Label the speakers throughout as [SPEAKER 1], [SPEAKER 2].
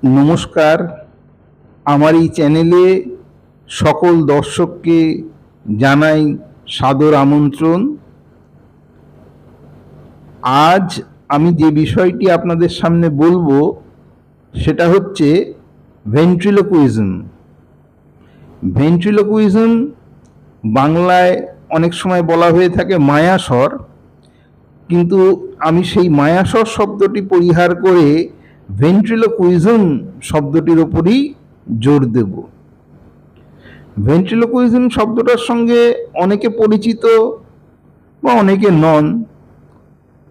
[SPEAKER 1] নমস্কার। আমার এই চ্যানেলে সকল দর্শককে জানাই সাদর আমন্ত্রণ। আজ আমি যে বিষয়টি আপনাদের সামনে বলবো সেটা হচ্ছে ভেন্ট্রিলোকুইজম। ভেন্ট্রিলোকুইজম বাংলায় অনেক সময় বলা হয়ে থাকে মায়াস্বর, কিন্তু আমি সেই মায়াস্বর শব্দটি পরিহার করে ভেন্ট্রিলোকুইজম শব্দটির ওপরই জোর দেব। ভেন্ট্রিলোকুইজম শব্দটার সঙ্গে অনেকে পরিচিত বা অনেকে নন।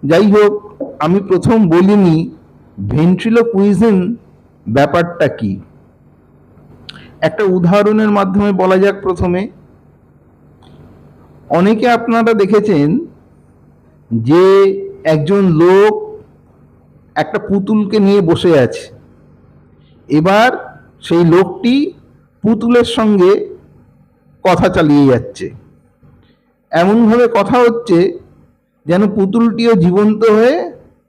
[SPEAKER 1] যাই হোক, আমি প্রথম বলিনি ভেন্ট্রিলোকুইজম ব্যাপারটা কি। একটা উদাহরণের মাধ্যমে বলা যাক। প্রথমে, অনেকে আপনারা দেখেছেন যে একজন লোক একটা পুতুলকে নিয়ে বসে আছে। এবার সেই লোকটি পুতুলের সঙ্গে কথা চালিয়ে যাচ্ছে, এমনভাবে কথা হচ্ছে যেন পুতুলটিও জীবন্ত হয়ে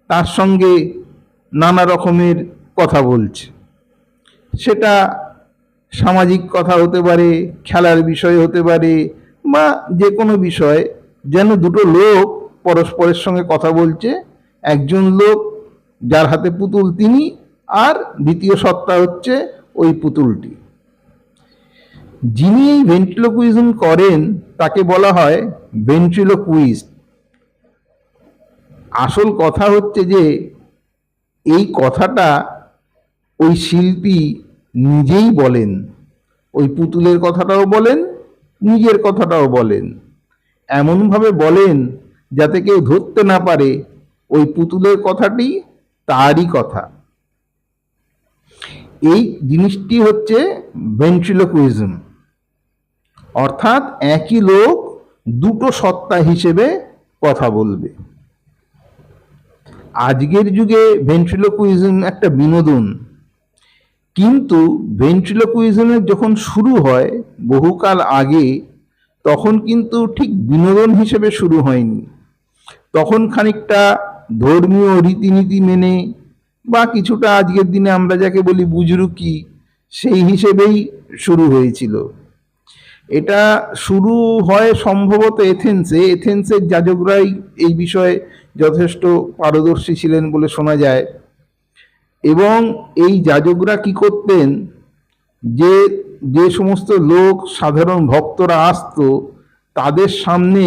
[SPEAKER 1] তার সঙ্গে নানা রকমের কথা বলছে। সেটা সামাজিক কথা হতে পারে, খেলার বিষয় হতে পারে, বা যে কোনো বিষয়, যেন দুটো লোক পরস্পরের সঙ্গে কথা বলছে। একজন লোক যার হাতে পুতুল তিনি, আর দ্বিতীয় সত্তা হচ্ছে ওই পুতুলটি। যিনি এই ভেন্ট্রিলোকুইজম করেন তাকে বলা হয় ভেন্ট্রিলোকুইস্ট। আসল কথা হচ্ছে যে এই কথাটা ওই শিল্পী নিজেই বলেন, ওই পুতুলের কথাটাও বলেন, নিজের কথাটাও বলেন। এমনভাবে বলেন যাতে কেউ ধরতে না পারে ওই পুতুলের কথাটি তারই কথা। এই জিনিসটি হচ্ছে ভেন্ট্রিলোকুইজম, অর্থাৎ একই লোক দুটো সত্তা হিসেবে কথা বলবে। আজকের যুগে ভেন্ট্রিলোকুইজম একটা বিনোদন, কিন্তু ভেন্ট্রিলোকুইজমের যখন শুরু হয় বহুকাল আগে, তখন কিন্তু ঠিক বিনোদন হিসেবে শুরু হয়নি। তখন খানিকটা ধর্মীয় রীতিনীতি মেনে, বা কিছুটা আজকের দিনে আমরা যাকে বলি বুজরুকি, সেই হিসেবেই শুরু হয়েছিল। এটা শুরু হয় সম্ভবত এথেন্সে। এথেন্সের যাজকরাই এই বিষয়ে যথেষ্ট পারদর্শী ছিলেন বলে শোনা যায়। এবং এই যাজকরা কি করতেন, যে যে সমস্ত লোক সাধারণ ভক্তরা আসতো তাদের সামনে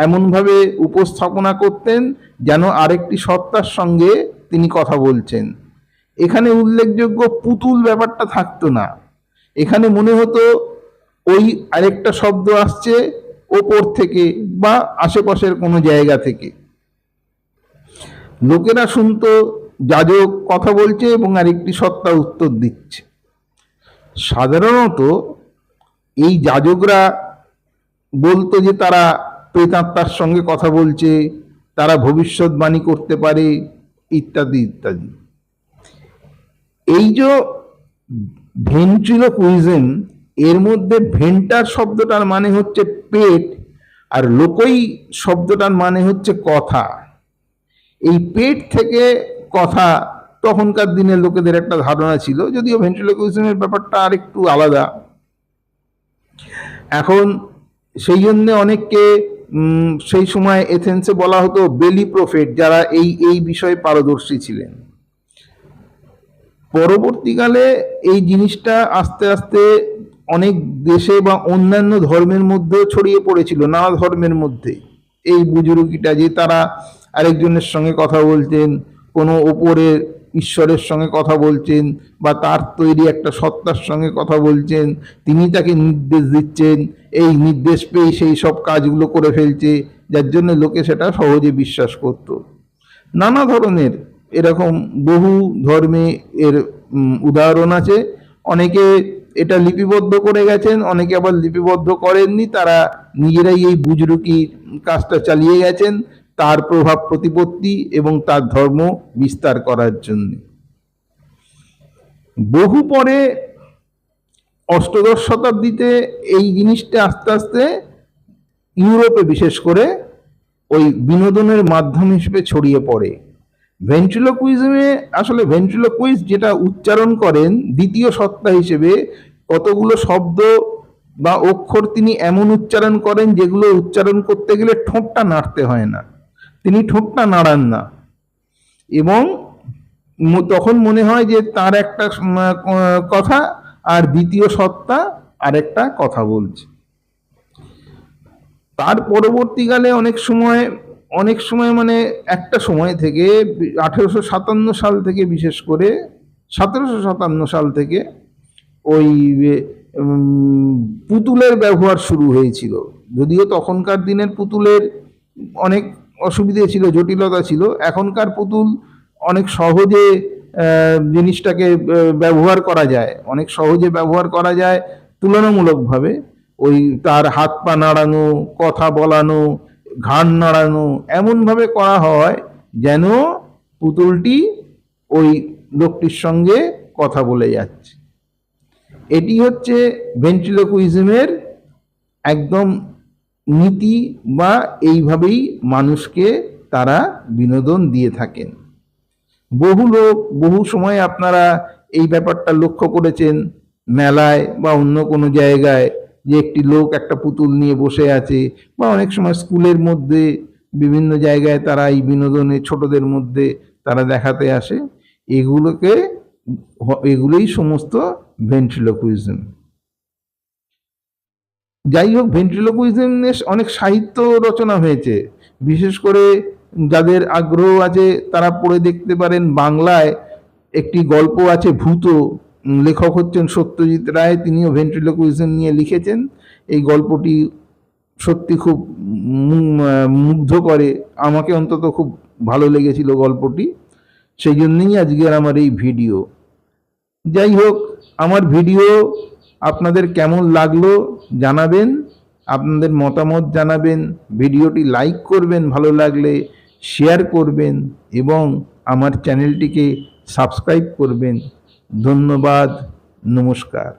[SPEAKER 1] এমনভাবে উপস্থাপনা করতেন যেন আরেকটি সত্তার সঙ্গে তিনি কথা বলছেন। এখানে উল্লেখযোগ্য পুতুল ব্যাপারটা থাকতো না। এখানে মনে হতো ওই আরেকটা শব্দ আসছে ওপর থেকে বা আশেপাশের কোনো জায়গা থেকে। লোকেরা শুনতো যাজক কথা বলছে এবং আরেকটি সত্তা উত্তর দিচ্ছে। সাধারণত এই যাজকরা বলতো যে তারা প্রেতাত্মার সঙ্গে কথা বলছে, তারা ভবিষ্যৎবাণী করতে পারে, ইত্যাদি ইত্যাদি। এই যে ভেন্ট্রিলোকুইজম, এর মধ্যে ভেন্টার শব্দটার মানে হচ্ছে পেট, আর লোকই শব্দটার মানে হচ্ছে কথা। এই পেট থেকে কথা তখনকার দিনের লোকেদের একটা ধারণা ছিল, যদিও ভেন্ট্রিলোকুইজমের ব্যাপারটা আরেকটু আলাদা। এখন সেই জন্য অনেককে সেই সময় এথেন্সে বলা হতো বেলি প্রফেট, যারা এই বিষয়ে পারদর্শী ছিলেন। পরবর্তীকালে এই জিনিসটা আস্তে আস্তে অনেক দেশে বা অন্যান্য ধর্মের মধ্যেও ছড়িয়ে পড়েছিল, নানা ধর্মের মধ্যে। এই বুজুর্গিটা যে তারা আরেকজনের সঙ্গে কথা বলছেন, কোনো ওপরের ঈশ্বরের সঙ্গে কথা বলছেন, বা তার তৈরি একটা সত্তার সঙ্গে কথা বলছেন, তিনি তাকে নির্দেশ দিচ্ছেন, এই নির্দেশ পেয়ে সেই সব কাজগুলো করে ফেলছে, যার জন্য লোকে সেটা সহজে বিশ্বাস করত। নানা ধরনের এরকম বহু ধর্মে এর উদাহরণ আছে। অনেকে এটা লিপিবদ্ধ করে গেছেন, অনেকে আবার লিপিবদ্ধ করেননি, তারা নিজেরাই এই বুজরুকি কাজটা চালিয়ে গেছেন তার প্রভাব প্রতিপত্তি এবং তার ধর্ম বিস্তার করার জন্য। বহু পরে অষ্টদশ শতাব্দীতে এই জিনিসটা আস্তে আস্তে ইউরোপে বিশেষ করে ওই বিনোদনের মাধ্যম হিসেবে ছড়িয়ে পড়ে। ভেন্ট্রিলোকুইজমে আসলে ভেন্ট্রিলোকুইস্ট যেটা উচ্চারণ করেন দ্বিতীয় সত্তা হিসেবে কতগুলো শব্দ বা অক্ষর তিনি এমন উচ্চারণ করেন যেগুলো উচ্চারণ করতে গেলে ঠোঁটটা নাড়তে হয় না, তিনি ঠোঁটটা নাড়ান না, এবং তখন মনে হয় যে তার একটা কথা আর দ্বিতীয় সত্তা আরেকটা কথা বলছে। তার পরবর্তীকালে অনেক সময় মানে একটা সময় থেকে 1857 সাল থেকে, বিশেষ করে 1757 সাল থেকে ওই পুতুলের ব্যবহার শুরু হয়েছিল। যদিও তখনকার দিনের পুতুলের অনেক অসুবিধে ছিল, জটিলতা ছিল। এখনকার পুতুল অনেক সহজে জিনিসটাকে ব্যবহার করা যায়, অনেক সহজে ব্যবহার করা যায় তুলনামূলকভাবে। ওই তার হাত পা নাড়ানো, কথা বলানো, ঘাড় নাড়ানো এমনভাবে করা হয় যেন পুতুলটি ওই লোকটির সঙ্গে কথা বলে যাচ্ছে। এটি হচ্ছে ভেন্ট্রিলোকুইজমের একদম নীতি, বা এইভাবেই মানুষকে তারা বিনোদন দিয়ে থাকেন। বহু লোক বহু সময় আপনারা এই ব্যাপারটা লক্ষ্য করেছেন মেলায় বা অন্য কোনো জায়গায়, যে একটি লোক একটা পুতুল নিয়ে বসে আছে, বা অনেক সময় স্কুলের মধ্যে বিভিন্ন জায়গায় তারা এই বিনোদনে ছোটদের মধ্যে তারা দেখাতে আসে। এগুলোই সমস্ত ভেন্ট্রিলোকুইজম। যাই হোক, ভেন্ট্রিলোকুইজমের অনেক সাহিত্য রচনা হয়েছে, বিশেষ করে যাদের আগ্রহ আছে তারা পড়ে দেখতে পারেন। বাংলায় একটি গল্প আছে ভূত, লেখক হচ্ছেন সত্যজিৎ রায়, তিনিও ভেন্ট্রিলোকুইজম নিয়ে লিখেছেন। এই গল্পটি সত্যি খুব মুগ্ধ করে, আমাকে অন্তত খুব ভালো লেগেছিল গল্পটি, সেই জন্যই আজকের আমার এই ভিডিও। যাই হোক, আমার ভিডিও আপনাদের কেমন লাগলো জানাবেন, আপনাদের মতামত জানাবেন, ভিডিওটি লাইক করবেন, ভালো লাগলে শেয়ার করবেন, এবং আমার চ্যানেলটিকে সাবস্ক্রাইব করবেন। ধন্যবাদ, নমস্কার।